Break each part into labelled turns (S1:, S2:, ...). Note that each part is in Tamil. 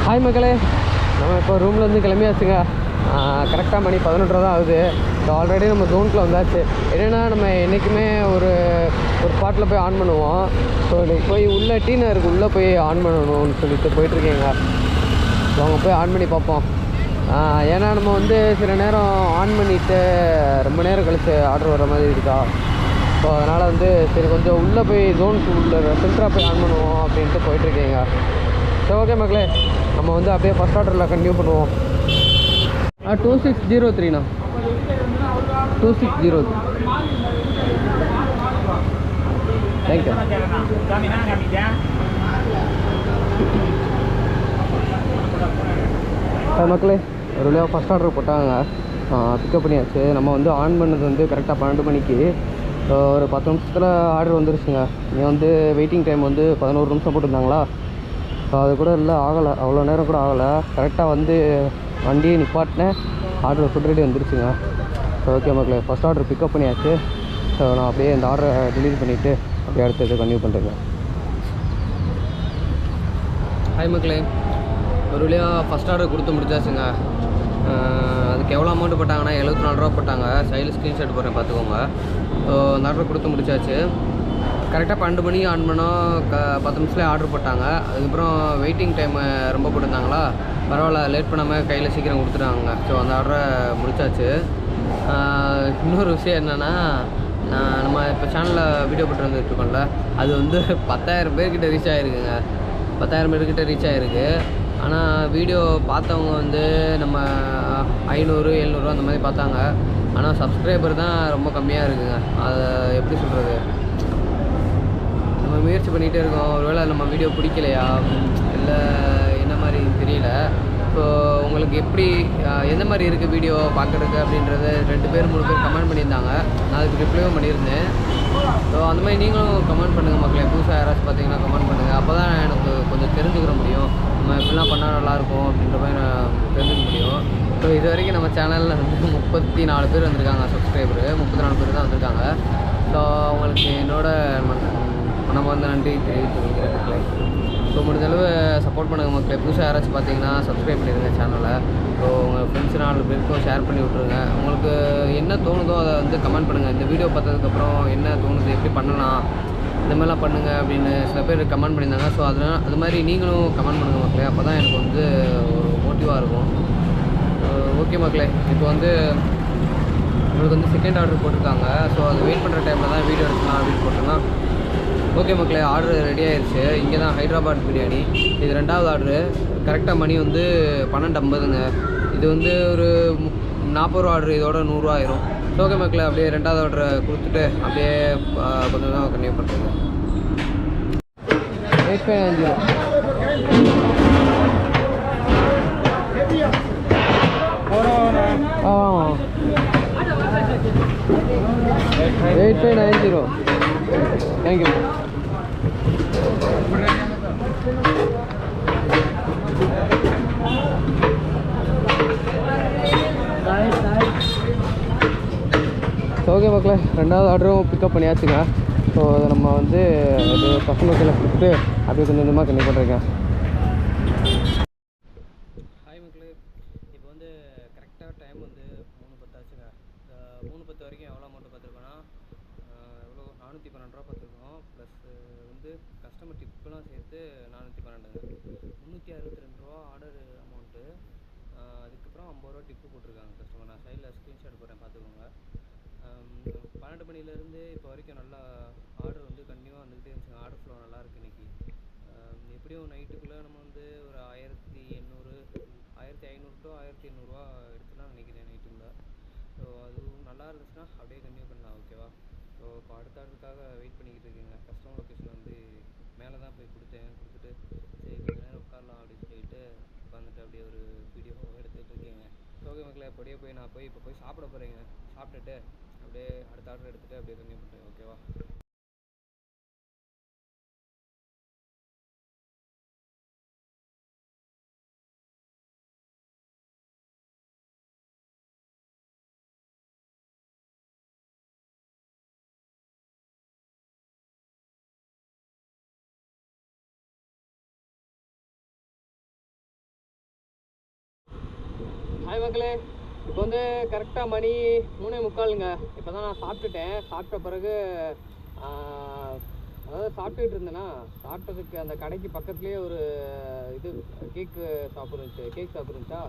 S1: ஹாய் மக்களே, நம்ம இப்போ ரூம்லேருந்து கிளம்பியாச்சுங்க. கரெக்டாக மணி 11 தான் ஆகுது. ஸோ ஆல்ரெடி நம்ம ஜோனுக்குள்ள வந்தாச்சு. என்னென்னா நம்ம என்றைக்குமே ஒரு ஸ்பாட்டில் போய் ஆன் பண்ணுவோம். ஸோ இன்றைக்கி போய் உள்ளே டீனருக்கு உள்ளே போய் ஆன் பண்ணணும்னு சொல்லிட்டு போயிட்டுருக்கேங்க. ஸோ அங்கே போய் ஆன் பண்ணி பார்ப்போம். ஏன்னா நம்ம வந்து சில நேரம் ஆன் பண்ணிவிட்டு ரொம்ப நேரம் கழித்து ஆர்டர் வர மாதிரி இருக்கா. ஸோ அதனால் வந்து சரி கொஞ்சம் உள்ளே போய் ஜோனுக்கு உள்ள ஃபில்டராக போய் ஆன் பண்ணுவோம் அப்படின்ட்டு போயிட்டுருக்கேங்க. சரி ஓகே மக்களே, நம்ம வந்து அப்படியே ஃபஸ்ட் ஆர்டரில் கண்டினியூ பண்ணுவோம். 2603ண்ணா, 2603. தேங்க்யூ. மக்களே, ஒரு வழியாக ஃபஸ்ட் ஆர்டர் போட்டாங்க, பிக்கப் பண்ணியாச்சு. நம்ம வந்து ஆன் பண்ணது வந்து கரெக்டாக 12 மணிக்கு. ஒரு 10 நிமிஷத்தில் ஆர்டர் வந்துருச்சுங்க. நீ வந்து வெயிட்டிங் டைம் வந்து 11 நிமிஷம் போட்டிருந்தாங்களா. ஸோ அது கூட இல்லை, ஆகலை, அவ்வளோ நேரம் கூட ஆகலை. கரெக்டாக வந்து வண்டியை நிப்பாட்டினேன், ஆர்டர் ஃபுட் ரெடி வந்துருச்சுங்க. ஸோ ஓகே மக்களே, ஃபஸ்ட் ஆர்டர் பிக்கப் பண்ணியாச்சு. ஸோ நான் அப்படியே இந்த ஆர்டரை டெலிவரி பண்ணிவிட்டு அப்படியே அடுத்தது கன்டினியூ பண்ணுறேங்க. ஹாய் மக்களே, ஒரு வழியாக ஃபஸ்ட் ஆர்டர் கொடுத்து முடிச்சாச்சுங்க. அதுக்கு எவ்வளோ அமௌண்ட்டு போட்டாங்கன்னா 74 ரூபா போட்டாங்க. சைடில் ஸ்க்ரீன்ஷாட் போடுறேன் பார்த்துக்கோங்க. ஸோ அந்த ஆர்டர் கொடுத்து முடிச்சாச்சு. கரெக்டாக 12 மணிக்கு ஆன் பண்ணோம். 10 நிமிஷத்துலேயே ஆர்டர் போட்டாங்க. அதுக்கப்புறம் வெயிட்டிங் டைமு ரொம்ப போட்டிருந்தாங்களா, பரவாயில்ல லேட் பண்ணாமல் கையில் சீக்கிரம் கொடுத்துட்டாங்க. ஸோ அந்த ஆர்டரை முடிச்சாச்சு. இன்னொரு விஷயம் என்னென்னா, நம்ம இப்போ சேனலில் வீடியோ போட்டு வந்துட்டுருக்கோம்ல, அது வந்து 10,000 பேர்கிட்ட ரீச் ஆகிருக்குங்க. 10,000 பேர்கிட்ட ரீச் ஆகிருக்கு. ஆனால் வீடியோ பார்த்தவங்க வந்து நம்ம 500, 700 அந்த மாதிரி பார்த்தாங்க. ஆனால் சப்ஸ்கிரைபர் தான் ரொம்ப கம்மியாக இருக்குங்க. அதை எப்படி சொல்கிறது, நம்ம முயற்சி பண்ணிகிட்டே இருக்கோம். ஒருவேளை நம்ம வீடியோ பிடிக்கலையா இல்லை என்ன மாதிரி தெரியல. ஸோ உங்களுக்கு எப்படி எந்த மாதிரி இருக்குது வீடியோ பார்க்குறதுக்கு அப்படின்றது 2 பேர் 3 பேர் கமெண்ட் பண்ணியிருந்தாங்க. நான் அதுக்கு ரிப்ளைவும் பண்ணியிருந்தேன். ஸோ அந்த மாதிரி நீங்களும் கமெண்ட் பண்ணுங்கள் மக்களே. புதுசாக யாராச்சும் பார்த்தீங்கன்னா கமெண்ட் பண்ணுங்கள். அப்போ தான் எனக்கு கொஞ்சம் தெரிஞ்சுக்கிற முடியும், நம்ம எப்படிலாம் பண்ணால் நல்லாயிருக்கும் அப்படின்ற மாதிரி நான் தெரிஞ்சுக்க முடியும். ஸோ இது வரைக்கும் நம்ம சேனலில் வந்து 34 பேர் வந்திருக்காங்க சப்ஸ்கிரைபரு. 34 பேர் தான் வந்திருக்காங்க. ஸோ அவங்களுக்கு என்னோட நம்ம வந்து நன்றி தெரிவித்துக்கிறேன் மக்களே. ஸோ முடிஞ்சளவு சப்போர்ட் பண்ணுங்கள் மக்களே. புதுசாக யாராச்சும் பார்த்தீங்கன்னா சப்ஸ்கிரைப் பண்ணிடுங்க சேனலை. ஸோ உங்கள் ஃப்ரெண்ட்ஸ் 4 பேருக்கும் ஷேர் பண்ணி விட்ருங்க. உங்களுக்கு என்ன தோணுதோ அதை வந்து கமெண்ட் பண்ணுங்கள். இந்த வீடியோ பார்த்ததுக்கப்புறம் என்ன தோணுது, எப்படி பண்ணலாம், இந்த மாதிரிலாம் பண்ணுங்கள் அப்படின்னு சில பேர் கமெண்ட் பண்ணியிருந்தாங்க. ஸோ அதனால் அது மாதிரி நீங்களும் கமெண்ட் பண்ணுங்கள் மக்களே. அப்போ தான் எனக்கு வந்து ஒரு மோட்டிவாக இருக்கும். ஓகே மக்களே, இப்போ வந்து உங்களுக்கு வந்து செகண்ட் ஆர்டர் போட்டிருக்காங்க. ஸோ அது வெயிட் பண்ணுற டைமில் தான் வீடியோ எடுக்கலாம் அப்படின்னு போட்டிருந்தோம். ஓகே மக்களே, ஆர்டர் ரெடி ஆயிடுச்சு. இங்கே தான் ஹைதராபாத் பிரியாணி. இது 2வது ஆர்டரு. கரெக்டாக மணி வந்து 12:50ங்க. இது வந்து ஒரு 40 ரூபா ஆர்டரு, இதோட 100 ரூபா ஆயிரும். ஓகே மக்களே, அப்படியே 2வது ஆர்டரை கொடுத்துட்டு அப்படியே கொஞ்சம் தான் கன்டினியூ பண்ணுறேங்க. 8590. 8590. தேங்க்யூ. ஓகே மக்களே, 2வது ஆர்டரும் பிக்கப் பண்ணியாச்சுங்க. ஸோ அதை நம்ம வந்து அது கஸ்டமர் கையில் கொடுத்துட்டு அப்படியே கொஞ்சம் கொஞ்சமாக கண்டிப்பாக பண்ணுறேங்க. ஹாய் மக்களே, இப்போ வந்து கரெக்டாக டைம் வந்து 3:10 ஆச்சுங்க. 3:10 வரைக்கும் எவ்வளோ அமௌண்ட்டு பார்த்துருக்கோன்னா, எவ்வளோ 412 ரூபா பார்த்துருக்கோம். ப்ளஸ் வந்து கஸ்டமர் டிப்புலாம் சேர்த்து 412ங்க. 362 ரூபா ஆர்டர் அமௌண்ட்டு. அதுக்கப்புறம் 50 ரூபா டிப்பு போட்டிருக்காங்க கஸ்டமர். நான் சைடில் ஸ்க்ரீன்ஷாட் போடுறேன் பார்த்துக்கோங்க. 12 மணிலேருந்து இப்போ வரைக்கும் நல்லா ஆர்டர் வந்து கண்டினியூவாக வந்துக்கிட்டே இருந்துச்சுங்க. ஆர்டர் ஃப்ளோ நல்லாயிருக்கு இன்றைக்கி. எப்படியும் நைட்டுக்குள்ளே நம்ம வந்து ஒரு 1800, 1500 to 1800 ரூபா எடுத்துலாம் நினைக்கிறேன் நைட்டுக்குள்ளே. ஸோ அதுவும் நல்லா இருந்துச்சுன்னா அப்படியே கண்டினியூ பண்ணலாம். ஓகேவா. ஸோ இப்போ அடுத்த ஆர்டருக்காக வெயிட் பண்ணிக்கிட்டு இருக்கேங்க. கஸ்டமர் லொக்கேஷன் வந்து மேலே தான் போய் கொடுத்துட்டு சரி கொஞ்சம் நேரம் உட்காரலாம் அப்படின்னு சொல்லிட்டு உட்காந்துட்டு அப்படியே ஒரு வீடியோ எடுத்துகிட்டு இருக்கேங்க. ஓகே மக்களே, அப்படியே போய் நான் இப்போ போய் சாப்பிட போகிறேங்க. சாப்பிட்டுட்டு அப்படியே அடுத்த ஆர்டர் எடுத்துகிட்டு அப்படியே கன்டினியூ பண்ணுறேன். ஓகேவா. மக்களே, இப்போ வந்து கரெக்டாக மணி 3:45ங்க. இப்போ தான் நான் சாப்பிட்டுட்டேன். சாப்பிட்ட பிறகு அதாவது சாப்பிட்டுட்டு இருந்தேன்னா, சாப்பிட்டதுக்கு அந்த கடைக்கு பக்கத்துலேயே ஒரு இது கேக் ஷாப் இருந்துச்சா,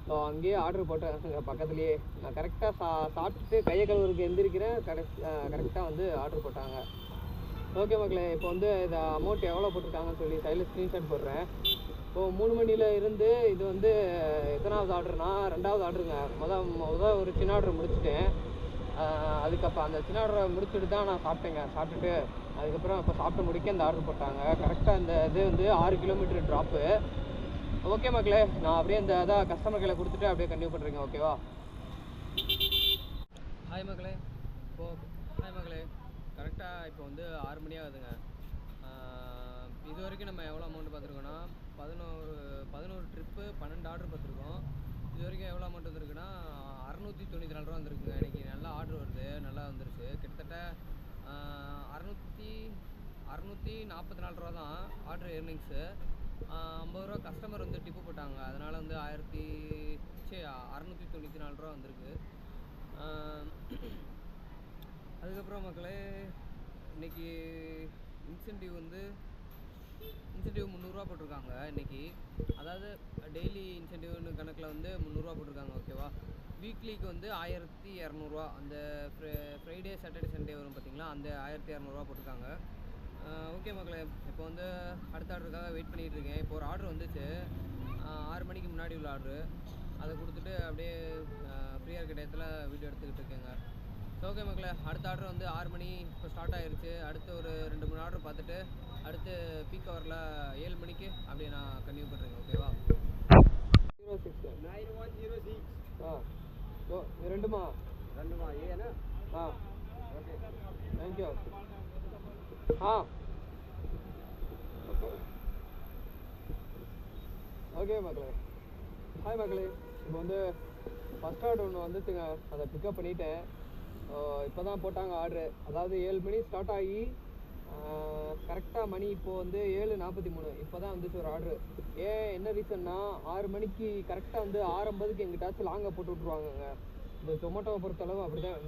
S1: ஸோ அங்கேயே ஆர்டர் போட்டேன். பக்கத்துலேயே நான் கரெக்டாக சாப்பிட்டுட்டு கையை கழுவுறதுக்கு எந்திரிக்கிறேன். கரெக்டாக வந்து ஆர்டர் போட்டாங்க. ஓகே மக்களே, இப்போ வந்து இந்த அமௌண்ட் எவ்வளோ போட்டிருக்காங்கன்னு சொல்லி சைடில் ஸ்க்ரீன்ஷாட் போடுறேன். இப்போது 3 மணியில் இருந்து இது வந்து எத்தனாவது ஆர்டர்னா 2வது ஆர்டருங்க. முதல் ஒரு சின்ன ஆர்டர் முடிச்சுட்டேன். அதுக்கப்புறம் அந்த சின்ன ஆர்டரை முடிச்சுட்டு தான் நான் சாப்பிட்டுட்டு அதுக்கப்புறம் இப்போ சாப்பிட்டு முடிக்க இந்த ஆர்டர் போட்டாங்க. கரெக்டாக இந்த இது வந்து 6 கிலோமீட்டர் ட்ராப்பு. ஓகே மக்களே, நான் அப்படியே இந்த அதான் கஸ்டமர் கையில் கொடுத்துட்டு அப்படியே கண்டினியூ பண்ணுறேங்க. ஓகேவா? ஹாய் மக்களே, கரெக்டாக இப்போ வந்து 6 மணி ஆகுதுங்க. இது வரைக்கும் நம்ம எவ்வளோ அமௌண்ட் பார்த்துருக்கோன்னா 11 ட்ரிப்பு 12 ஆர்டர் பார்த்துருக்கோம். இது வரைக்கும் எவ்வளோ அமௌண்ட் வந்துருக்குன்னா 694 ரூபா வந்துருக்குங்க. இன்றைக்கி நல்லா ஆர்டர் வருது, நல்லா வந்துருச்சு. கிட்டத்தட்ட 644 ரூபா தான் ஆர்டர் ஏர்னிங்ஸு. 50 ரூபா கஸ்டமர் வந்து டிப்பு போட்டாங்க. அதனால் வந்து 694 ரூபா வந்திருக்கு. அதுக்கப்புறம் மக்களே, இன்றைக்கி இன்சென்டிவ் 300 ரூபா போட்டிருக்காங்க இன்றைக்கி. அதாவது டெய்லி இன்சென்டிவ்னு கணக்கில் வந்து 300 ரூபா போட்டிருக்காங்க. ஓகேவா? வீக்லிக்கு வந்து 1200 ரூபா. அந்த ஃப்ரைடே சாட்டர்டே சண்டே வரும் பார்த்திங்களா, அந்த 1200 ரூபா போட்டிருக்காங்க. ஓகே மக்களே, இப்போ வந்து அடுத்த ஆர்டருக்காக வெயிட் பண்ணிகிட்டு இருக்கேன். இப்போ ஒரு ஆர்டர் வந்துச்சு 6 மணிக்கு முன்னாடி உள்ள ஆர்டரு. அதை கொடுத்துட்டு அப்படியே ஃப்ரீயாக இருக்க டயத்தில் வீடியோ எடுத்துக்கிட்டு இருக்கேங்க. ஓகே மக்களே, அடுத்த ஆர்டர் வந்து 6 மணி இப்போ ஸ்டார்ட் ஆகிருச்சு. அடுத்து ஒரு 2-3 ஆர்டர் பார்த்துட்டு அடுத்து பீக் ஹவரில் 7 மணிக்கு அப்படியே நான் கன்டினியூ பண்ணுறேங்க. ஓகேவா? 069106 ரெண்டுமா ஏன்னா ஓகே, தேங்க்யூ. ஓகே மக்களே, ஹாய் மக்களே, இப்போ வந்து ஃபஸ்ட் ஆர்டர் ஒன்று வந்துச்சுங்க. அதை பிக்கப் பண்ணிவிட்டேன். இப்போ தான் போட்டாங்க ஆர்டரு. அதாவது 7 மணி ஸ்டார்ட் ஆகி கரெக்டாக மணி இப்போது வந்து 7:43 இப்போ தான் வந்துச்சு ஒரு ஆர்டரு. என்ன ரீசன்னா 6 மணிக்கு கரெக்டாக வந்து 6:50க்கு எங்கிட்டாச்சும் லாங்கை போட்டு விட்ருவாங்கங்க. இந்த ஜொமேட்டோவை பொறுத்தளவு அப்படி தான்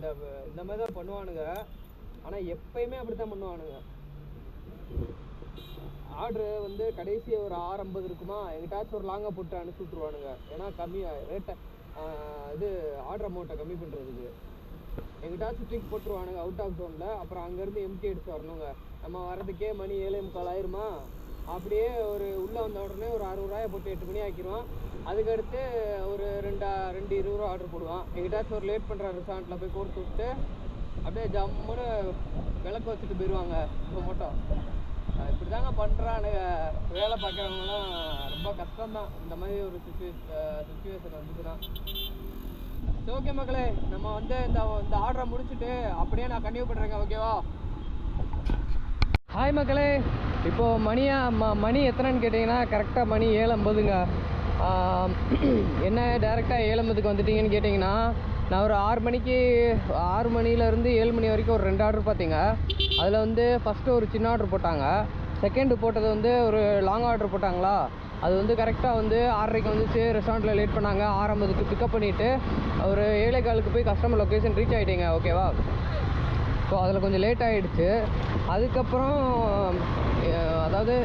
S1: இந்த மாதிரி தான் பண்ணுவானுங்க. ஆனால் எப்பயுமே அப்படி தான் பண்ணுவானுங்க. ஆர்டரு வந்து கடைசி ஒரு 6:50 இருக்குமா, எங்கிட்டாச்சும் ஒரு லாங்கை போட்டு அனுப்பிச்சி விட்ருவானுங்க. ஏன்னா ரேட்டை இது ஆர்டர் அமௌண்ட்டை கம்மி பண்ணுறதுக்கு எங்கிட்டாச்சும் ட்ரிக் போட்டுருவானுங்க அவுட் ஆஃப் ஜோனில். அப்புறம் அங்கேருந்து எம்டி எடுத்து வரணுங்க. நம்ம வர்றதுக்கே மணி 7:45 ஆயிருமா. அப்படியே ஒரு உள்ளே வந்த உடனே ஒரு 60 ரூபாயை போட்டு 8 மணி ஆக்கிடுவான். அதுக்கடுத்து ஒரு 2:20 ரூபா ஆர்டர் போடுவான். எங்கிட்டாச்சும் ஒரு லேட் பண்ணுற ரெஸ்டாரண்ட்டில் போய் கோர்த்து விட்டு அப்படியே ஜம்முன்னு விளக்கு வச்சுட்டு போயிடுவாங்க. ஜொமேட்டோ இப்படி தாங்க பண்ணுறானுங்க. வேலை பார்க்குறவங்களாம் ரொம்ப கஷ்டம்தான் இந்த மாதிரி ஒரு சுச்சுவேஷன் வந்துச்சுன்னா. ஓகே மக்களே, நம்ம வந்து இந்த ஆர்டரை முடிச்சுட்டு அப்படியே நான் கன்டினியூ பண்ணுறேங்க. ஓகேவா? ஹாய் மக்களே, இப்போது மணி எத்தனைன்னு கேட்டிங்கன்னா கரெக்டாக மணி 7:50ங்க. என்ன டேரெக்டாக 7:50க்கு வந்துட்டிங்கன்னு கேட்டிங்கன்னா, நான் ஒரு 6 மணிலேருந்து 7 மணி வரைக்கும் ஒரு 2 ஆர்டர் பார்த்தீங்க. அதில் வந்து ஃபஸ்ட்டு ஒரு சின்ன ஆர்டர் போட்டாங்க. செகண்டு போட்டது வந்து ஒரு லாங் ஆர்டர் போட்டாங்களா. அது வந்து கரெக்டாக வந்து 6:30க்கு வந்துச்சு. ரெஸ்டாரண்ட்டில் லேட் பண்ணாங்க. 6:50க்கு பிக்கப் பண்ணிவிட்டு ஒரு 7:15க்கு போய் கஸ்டமர் லொக்கேஷன் ரீச் ஆகிட்டீங்க. ஓகேவா? ஸோ அதில் கொஞ்சம் லேட் ஆகிடுச்சு. அதுக்கப்புறம் அதாவது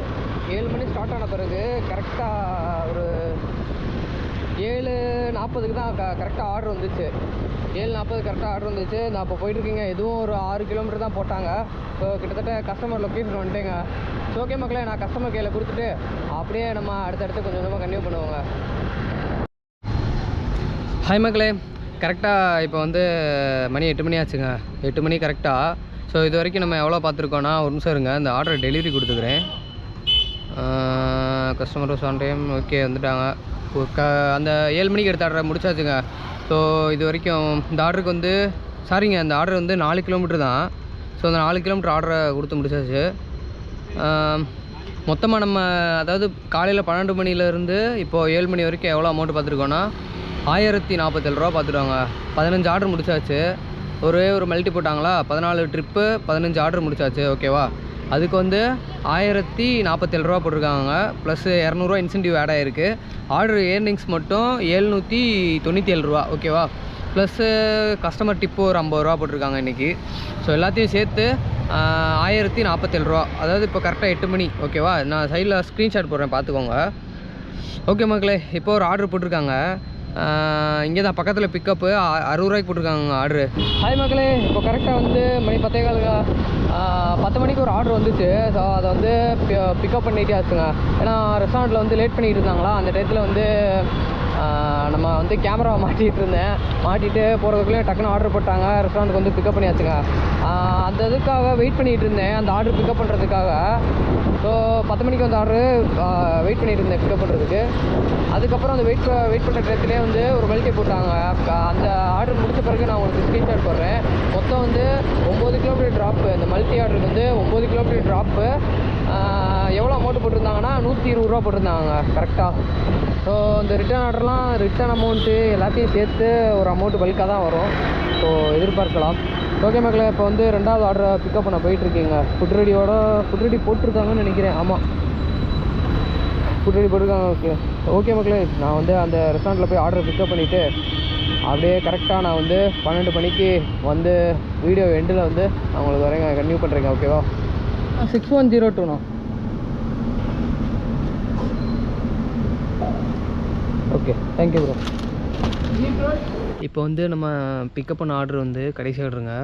S1: 7 மணி ஸ்டார்ட் ஆன பிறகு கரெக்டாக ஒரு 7:40க்கு தான் கரெக்டாக ஆர்டர் வந்துச்சு. 7:40 கரெக்டாக ஆர்டர் வந்துச்சு. நான் இப்போ போயிட்டுருக்கீங்க. எதுவும் ஒரு 6 கிலோமீட்டர் தான் போட்டாங்க. ஸோ கிட்டத்தட்ட கஸ்டமர் லொக்கேஷன் வந்துட்டேங்க. ஸோ ஓகே மக்களே, நான் கஸ்டமர் கையில் கொடுத்துட்டு அப்படியே நம்ம அடுத்தடுத்து கொஞ்சம் கொஞ்சமாக கன்டினியூ பண்ணுவோங்க. ஹாய் மக்களே, கரெக்டாக இப்போ வந்து மணி 8 மணி ஆச்சுங்க. 8 மணி கரெக்டாக. ஸோ இது வரைக்கும் நம்ம எவ்வளோ பார்த்துருக்கோன்னா, ஒரு நிமிஷம் இருங்க, இந்த ஆர்டர் டெலிவரி கொடுத்துக்கிறேன். கஸ்டமர் ஆன் டைம் ஓகே வந்துட்டாங்க. அந்த 7 மணிக்கு எடுத்த ஆர்டரை முடிச்சாச்சுங்க. ஸோ இது வரைக்கும் இந்த ஆர்டருக்கு வந்து இந்த ஆர்டர் வந்து 4 கிலோமீட்டர் தான். ஸோ அந்த 4 கிலோமீட்டர் ஆர்டரை கொடுத்து முடிச்சாச்சு. மொத்தமாக நம்ம அதாவது காலையில் 12 மணிலேருந்து இப்போது 7 மணி வரைக்கும் எவ்வளோ அமௌண்ட் பார்த்துருக்கோன்னா 1047 ரூபா பார்த்துருவாங்க. 15 ஆர்டர் முடிச்சாச்சு. ஒரு மல்டி போட்டாங்களா, 14 ட்ரிப்பு 15 ஆர்டர் முடிச்சாச்சு. ஓகேவா? அதுக்கு வந்து 1047 ரூபா போட்டிருக்காங்க. ப்ளஸ் 200 ரூபா இன்சென்டிவ் ஆட் ஆகிருக்கு. ஆர்டர் ஏர்னிங்ஸ் மட்டும் 797 ரூபா, ஓகேவா? ப்ளஸ்ஸு கஸ்டமர் டிப்பு ஒரு 50 ரூபா போட்டிருக்காங்க இன்றைக்கி. ஸோ எல்லாத்தையும் சேர்த்து 1047 ரூபா. அதாவது இப்போ கரெக்டாக 8 மணி, ஓகேவா? நான் சைடில் ஸ்க்ரீன்ஷாட் போடுறேன், பார்த்துக்கோங்க. ஓகே மக்களே, இப்போ ஒரு ஆர்டர் போட்டிருக்காங்க. இங்கே தான் பக்கத்தில் பிக்கப்பு 60 ரூபாய்க்கு போட்டிருக்காங்க ஆர்டரு. ஹாய் மக்களே, இப்போ கரெக்டாக வந்து மணி 10 மணிக்கு ஒரு ஆர்டர் வந்துச்சு. ஸோ அதை வந்து பிக்கப் பண்ணிகிட்டே ஆச்சுங்க. ஏன்னா ரெஸ்டாரண்ட்டில் வந்து லேட் பண்ணிகிட்டு இருந்தாங்களா, அந்த டயத்தில் வந்து நம்ம வந்து கேமரா மாட்டிட்டு போகிறதுக்குள்ளே டக்குன்னு ஆர்டர் போட்டாங்க. ரெஸ்டாரண்ட்டுக்கு வந்து பிக்கப் பண்ணியாச்சுங்க. அந்த இதுக்காக வெயிட் பண்ணிகிட்டு இருந்தேன், அந்த ஆர்டர் பிக்கப் பண்ணுறதுக்காக. ஸோ 10 மணிக்கு வந்து ஆர்டரு வெயிட் பண்ணிகிட்டு இருந்தேன் பிக்கப் பண்ணுறதுக்கு. அதுக்கப்புறம் அந்த வெயிட் பண்ணுற டயத்துலேயே வந்து ஒரு மல்டி போட்டாங்க. அந்த ஆர்டர் முடிச்ச பிறகு நான் உங்களுக்கு ஸ்க்ரீன்ஷாட் போடுறேன். மொத்தம் வந்து 9 கிலோமீட்டர் ட்ராப்பு. இந்த மல்டி ஆர்டருக்கு வந்து 9 கிலோமீட்டர் ட்ராப்பு. எவ்வளோ அமௌண்ட்டு போட்டிருந்தாங்கன்னா 120 ரூபா போட்டிருந்தாங்க கரெக்டாக. ஸோ இந்த ரிட்டர்ன் அமௌண்ட்டு எல்லாத்தையும் சேர்த்து ஒரு அமௌண்ட்டு பல்காக தான் வரும். ஸோ எதிர்பார்க்கலாம். ஓகே மக்களே, இப்போ வந்து 2வது ஆர்டரை பிக்கப் பண்ண போயிட்டுருக்கீங்க. ஃபுட் ரெடி போட்டிருக்காங்கன்னு நினைக்கிறேன். ஆமாம், ஃபுட் ரெடி போட்டிருக்காங்க. ஓகே மக்களே, நான் வந்து அந்த ரெஸ்டாரண்ட்டில் போய் ஆர்டரை பிக்கப் பண்ணிவிட்டு அப்படியே கரெக்டாக நான் வந்து 12 மணிக்கு வந்து வீடியோ எண்டில் வந்து நான் உங்களுக்கு வரேங்க, கன்டினியூ பண்ணுறேங்க, ஓகேவா? 6102 ஓகே, தேங்க்யூ ப்ரோ. இப்போ வந்து நம்ம பிக்கப் பண்ண ஆர்டர் வந்து கடைசி ஆர்டருங்க.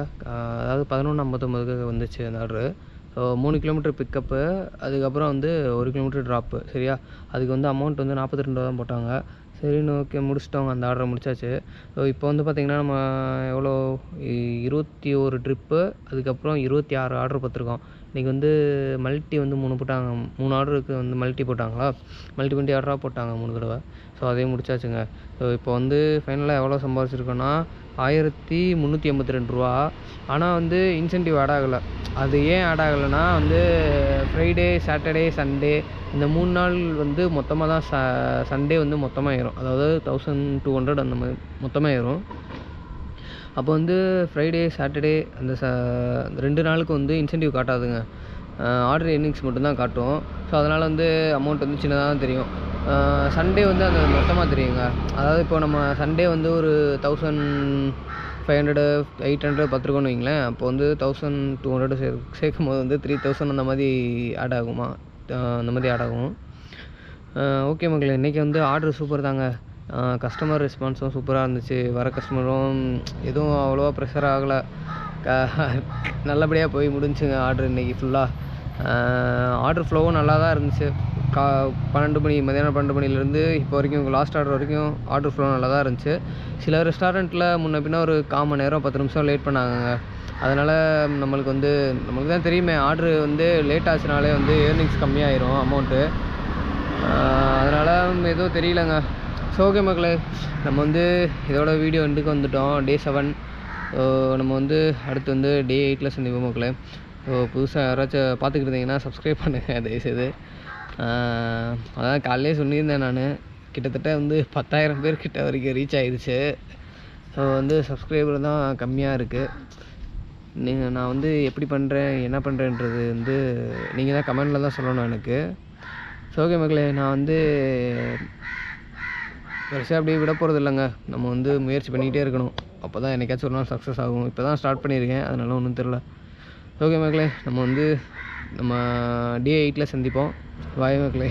S1: அதாவது 11:59 வந்துச்சு அந்த ஆர்டரு. ஸோ 3 கிலோமீட்டர் பிக்கப்பு, அதுக்கப்புறம் வந்து 1 கிலோமீட்டர் ட்ராப்பு, சரியா? அதுக்கு வந்து அமௌண்ட் வந்து 42 ரூபா தான் போட்டாங்க. சரின்னு ஓகே, முடிச்சிட்டோங்க, அந்த ஆர்டரை முடிச்சாச்சு. ஸோ இப்போ வந்து பார்த்திங்கன்னா நம்ம எவ்வளோ 21 ட்ரிப்பு, அதுக்கப்புறம் 26 ஆர்டர் பார்த்துருக்கோம். இன்றைக்கி வந்து மல்டி வந்து 3 போட்டாங்க. 3 ஆர்டருக்கு வந்து மல்டி போட்டாங்களா, மல்டி பண்ணி 6 ரூபா போட்டாங்க 3 தடவை. ஸோ அதையும் முடிச்சாச்சுங்க. ஸோ இப்போ வந்து ஃபைனலாக எவ்வளோ சம்பாதிச்சிருக்கோன்னா 1382 ரூபா. ஆனால் வந்து இன்சென்டிவ் ஆட் ஆகலை. அது ஏன் ஆட் ஆகலைன்னா வந்து ஃப்ரைடே, சாட்டர்டே, சண்டே இந்த 3 நாள் வந்து மொத்தமாக தான் சண்டே வந்து மொத்தமாக ஏறும். அதாவது 1200 அந்த மாதிரி மொத்தமாக ஏறும். அப்போ வந்து ஃப்ரைடே, சாட்டர்டே அந்த 2 நாளுக்கு வந்து இன்சென்டிவ் காட்டாதுங்க. ஆர்டர் எர்னிங்ஸ் மட்டும்தான் காட்டும். ஸோ அதனால் வந்து அமௌண்ட் வந்து சின்னதாக தான் தெரியும். சண்டே வந்து அந்த மொத்தமாக தெரியுங்க. அதாவது இப்போ நம்ம சண்டே வந்து ஒரு 1500, 800 பார்த்துருக்கோன்னு வைங்களேன். அப்போ வந்து 1200 சேர்க்கும் போது வந்து 3000 அந்த மாதிரி ஆட் ஆகுமா, அந்த மாதிரி ஆட் ஆகும். ஓகே மக்களே, இன்றைக்கி வந்து ஆர்டர் சூப்பர் தாங்க. கஸ்டமர் ரெஸ்பான்ஸும் சூப்பராக இருந்துச்சு. வர கஸ்டமரும் எதுவும் அவ்வளோவா ப்ரெஷர் ஆகலை. நல்லபடியாக போய் முடிஞ்சுங்க ஆர்டர் இன்றைக்கி ஃபுல்லாக. ஆர்டர் ஃப்ளோவும் நல்லா தான் இருந்துச்சு. 12 மணி, மதியானம் 12 மணிலேருந்து இப்போ வரைக்கும் லாஸ்ட் ஆர்டர் வரைக்கும் ஆர்டர் ஃப்ளோ நல்லா தான் இருந்துச்சு. சில ரெஸ்டாரண்ட்டில் முன்ன பின்ன ஒரு 1/4 மணி நேரம் 10 நிமிஷம் லேட் பண்ணாங்க. அதனால் நம்மளுக்கு தான் தெரியுமே, ஆர்டரு வந்து லேட் ஆச்சுனாலே வந்து ஏர்னிங்ஸ் கம்மியாயிரும் அமௌண்ட்டு. அதனால் எதுவும் தெரியலங்க. ஸோ ஓகே மக்களே, நம்ம வந்து இதோட வீடியோ எண்டுக்கு வந்துவிட்டோம். டே 7. நம்ம வந்து அடுத்து வந்து டே 8ல் சந்திப்போம் மக்களே. ஸோ புதுசாக யாராச்சும் பார்த்துக்கிட்டு இருந்தீங்கன்னா சப்ஸ்கிரைப் பண்ணுங்கள் தயவுசெய்து. அதான் காலையிலே சொல்லியிருந்தேன், நான் கிட்டத்தட்ட வந்து 10,000 பேர்கிட்ட வரைக்கும் ரீச் ஆகிடுச்சு. ஸோ வந்து சப்ஸ்கிரைபர் தான் கம்மியாக இருக்குது. நான் வந்து எப்படி பண்ணுறேன், என்ன பண்ணுறேன்றது வந்து நீங்கள் தான் கமெண்டில் தான் சொல்லணும் எனக்கு. ஸோ ஓகே மக்களே, நான் வந்து பெருசாக அப்படியே விட போகிறது இல்லைங்க. நம்ம வந்து முயற்சி பண்ணிக்கிட்டே இருக்கணும். அப்போ தான் என்னைக்காச்சும் ஒரு நாள் சக்ஸஸ் ஆகும். இப்போ தான் ஸ்டார்ட் பண்ணியிருக்கேன், அதனால ஒன்றும் தெரில. ஓகே மக்களே, நம்ம டே 8ல் சந்திப்போம். பாய் மக்களே.